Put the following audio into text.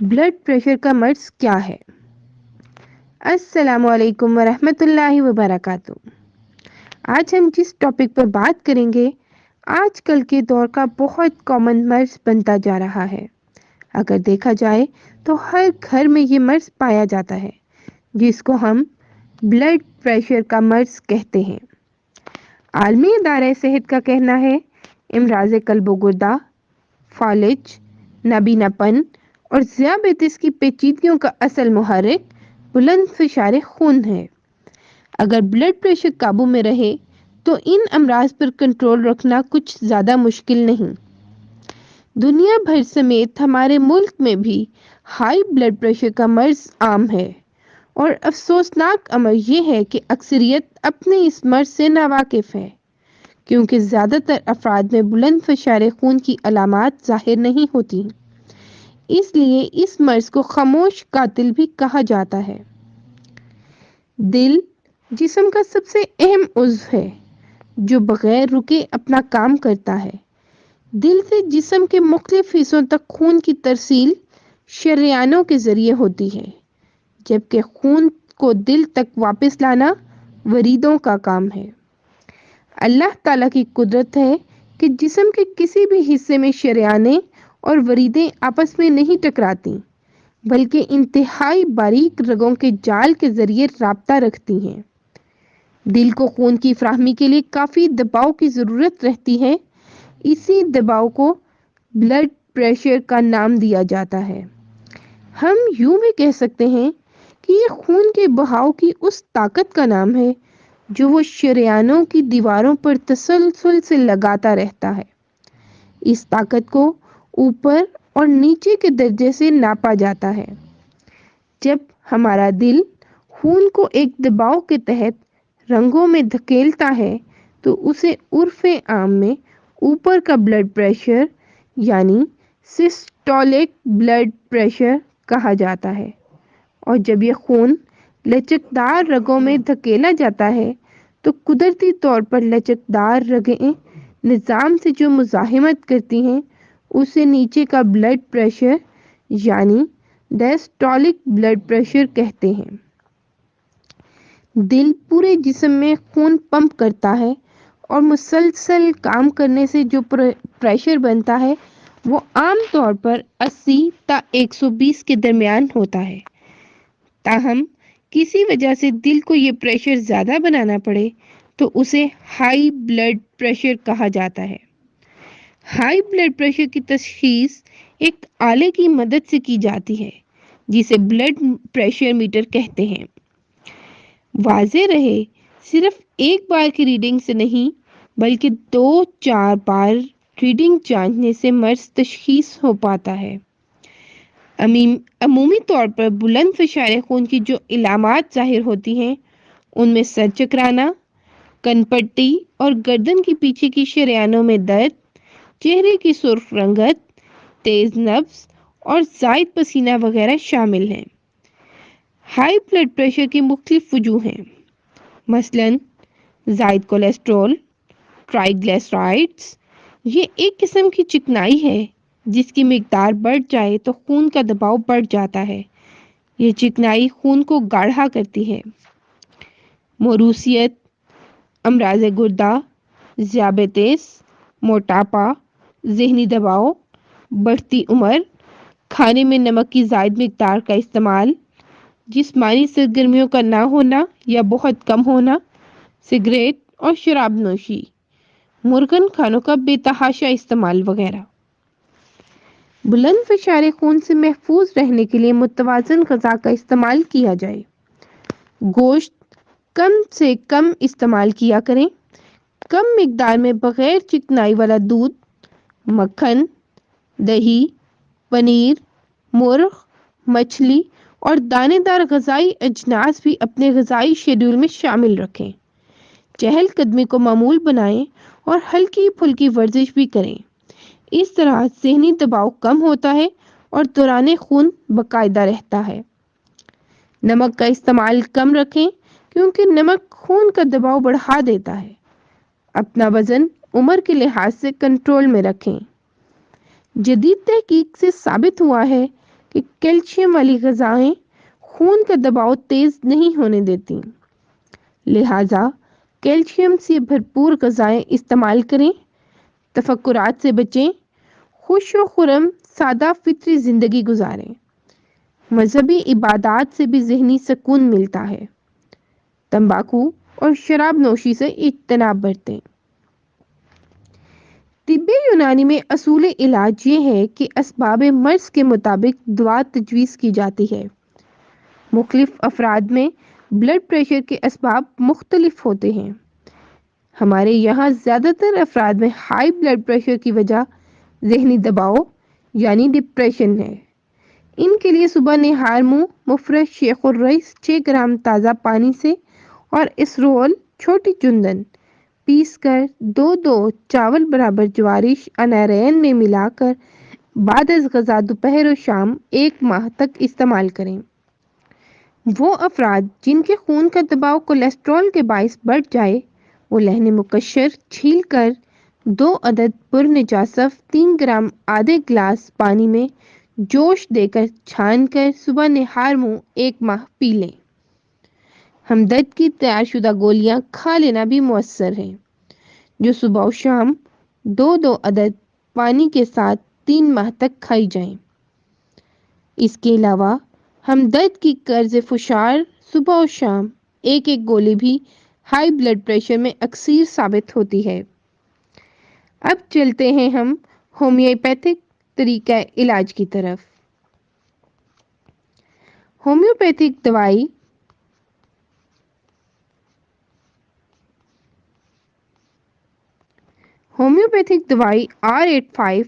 Blood pressure का मर्ज क्या है? अस्सलामु अलैकुम वरहमतुल्लाहि वबरकातुहू। आज हम जिस टॉपिक पर बात करेंगे, आजकल के दौर का बहुत कॉमन मर्ज बनता जा रहा है। अगर देखा जाए तो हर घर में ये मर्ज पाया जाता है, जिसको हम ब्लड प्रेशर का मर्ज कहते हैं। आलमी इदारा सेहत का कहना है इमराज कल्बो गुर्दा, फालिज, नाबीनापन और ज़ियाबतीस की पेचीदगियों का असल मुहर्रिक बुलंद फिशार खून है। अगर ब्लड प्रेशर काबू में रहे तो इन अमराज पर कंट्रोल रखना कुछ ज़्यादा मुश्किल नहीं। दुनिया भर समेत हमारे मुल्क में भी हाई ब्लड प्रेशर का मर्ज आम है और अफसोसनाक अमर यह है कि अक्सरियत अपने इस मर्ज से नावाकिफ है, क्योंकि ज़्यादातर अफराद में बुलंद फिशार खून की अलामात ज़ाहिर नहीं होती। इसलिए इस मर्ज को खामोश कातिल भी कहा जाता है। दिल जिस्म का सबसे अहम उज़्व है जो बगैर रुके अपना काम करता है। दिल से जिस्म के मुख्तलिफ हिस्सों तक खून की तरसील शरियानों के ज़रिए होती है, जबकि खून को दिल तक वापस लाना वरीदों का काम है। अल्लाह ताला की कुदरत है कि जिस्म के किसी भी हिस्से में शरियानें और वरीदें आपस में नहीं टकराती, बल्कि इंतहाई बारीक रगों के जाल के ज़रिए राब्ता रखती हैं। दिल को खून की फराहमी के लिए काफ़ी दबाव की ज़रूरत रहती है। इसी दबाव को ब्लड प्रेशर का नाम दिया जाता है। हम यूं भी कह सकते हैं कि ये खून के बहाव की उस ताकत का नाम है जो वो शरियानों की दीवारों पर तसलसल से लगाता रहता है। इस ताकत को ऊपर और नीचे के दर्जे से नापा जाता है। जब हमारा दिल खून को एक दबाव के तहत रंगों में धकेलता है तो उसे उर्फ़े आम में ऊपर का ब्लड प्रेशर यानी सिस्टोलिक ब्लड प्रेशर कहा जाता है। और जब यह खून लचकदार रगों में धकेला जाता है तो कुदरती तौर पर लचकदार रगें निज़ाम से जो मुज़ाहिमत करती हैं उसे नीचे का ब्लड प्रेशर यानी डायस्टोलिक ब्लड प्रेशर कहते हैं। दिल पूरे जिस्म में खून पंप करता है और मुसलसल काम करने से जो प्रेशर बनता है वो आम तौर पर 80 ता 120 के दरमियान होता है। ताहम किसी वजह से दिल को ये प्रेशर ज़्यादा बनाना पड़े तो उसे हाई ब्लड प्रेशर कहा जाता है। हाई ब्लड प्रेशर की तशखीस एक आले की मदद से की जाती है जिसे ब्लड प्रेशर मीटर कहते हैं। वाज़े रहे, सिर्फ एक बार की रीडिंग से नहीं बल्कि 2-4 बार रीडिंग जांचने से मर्ज तशखीस हो पाता है। अमूमी तौर पर बुलंद फिशार खून की जो इलामात ज़ाहिर होती हैं उनमें सर चकराना, कनपट्टी और गर्दन के पीछे की शरियानों में दर्द, चेहरे की सुर्ख रंगत, तेज़ नब्ज़ और ज़ायद पसीना वगैरह शामिल हैं। हाई ब्लड प्रेशर की मुख्तलिफ वजूह हैं, मसलन ज़ायद कोलेस्ट्रॉल, ट्राइग्लिसराइड्स। ये एक किस्म की चिकनाई है जिसकी मिकदार बढ़ जाए तो खून का दबाव बढ़ जाता है। ये चिकनाई खून को गाढ़ा करती है। मोरूसियत, अमराज गुर्दा, ज़ियाबतीस, मोटापा, ज़हनी दबाव, बढ़ती उम्र, खाने में नमक की ज़ायद मिकदार का इस्तेमाल, जिस्मानी सरगर्मियों का ना होना या बहुत कम होना, सिगरेट और शराब नोशी, मुर्गन खानों का बेतहाशा इस्तेमाल वगैरह। बुलंद फिशार खून से महफूज रहने के लिए मुतवाज़न ग़िज़ा का इस्तेमाल किया जाए। गोश्त कम से कम इस्तेमाल किया करें। कम मिकदार में बग़ैर चिकनाई वाला दूध, मक्खन, दही, पनीर, मुर्ग, मछली और दानेदार ग़िज़ाई अजनास भी अपने ग़िज़ाई शेड्यूल में शामिल रखें। चहलकदमी को मामूल बनाएं और हल्की फुल्की वर्जिश भी करें। इस तरह ज़हनी दबाव कम होता है और दौरान खून बाकायदा रहता है। नमक का इस्तेमाल कम रखें क्योंकि नमक खून का दबाव बढ़ा देता है। अपना वज़न उम्र के लिहाज से कंट्रोल में रखें। जदीद तहकीक से साबित हुआ है کہ کیلشیم والی غذائیں خون کا دباؤ تیز نہیں ہونے دیتی، لہذا کیلشیم سے بھرپور غذائیں استعمال کریں، تفکرات سے بچیں، خوش و خرم سادہ فطری زندگی گزاریں۔ مذہبی عبادات سے بھی ذہنی سکون ملتا ہے۔ تمباکو اور شراب نوشی سے اجتناب برتیں۔ طب یونانی میں اصول علاج یہ ہے کہ اسباب مرض کے مطابق دوا تجویز کی جاتی ہے۔ مختلف افراد میں بلڈ پریشر کے اسباب مختلف ہوتے ہیں۔ ہمارے یہاں زیادہ تر افراد میں ہائی بلڈ پریشر کی وجہ ذہنی دباؤ یعنی ڈپریشن ہے۔ ان کے لیے صبح نہار منہ مفرش شیخ الرئیس 6 گرام تازہ پانی سے اور اسرول چھوٹی چندن پیس کر 2 چاول برابر جوارش انارین میں ملا کر بعد از غذا دوپہر و شام 1 ماہ تک استعمال کریں۔ وہ افراد جن کے خون کا دباؤ کولیسٹرول کے باعث بڑھ جائے وہ لہن مکشر چھیل کر 2 عدد پر نجاسف 3 گرام آدھے گلاس پانی میں جوش دے کر چھان کر صبح نہار منہ 1 ماہ پی لیں۔ ہمدرد کی تیار شدہ گولیاں کھا لینا بھی مؤثر ہے، جو صبح و شام 2 عدد پانی کے ساتھ 3 ماہ تک کھائی جائیں۔ اس کے علاوہ ہمدرد کی قرض فشار صبح و شام 1 گولی بھی ہائی بلڈ پریشر میں اکثر ثابت ہوتی ہے۔ اب چلتے ہیں ہم ہومیوپیتھک طریقہ علاج کی طرف۔ ہومیوپیتھک دوائی R85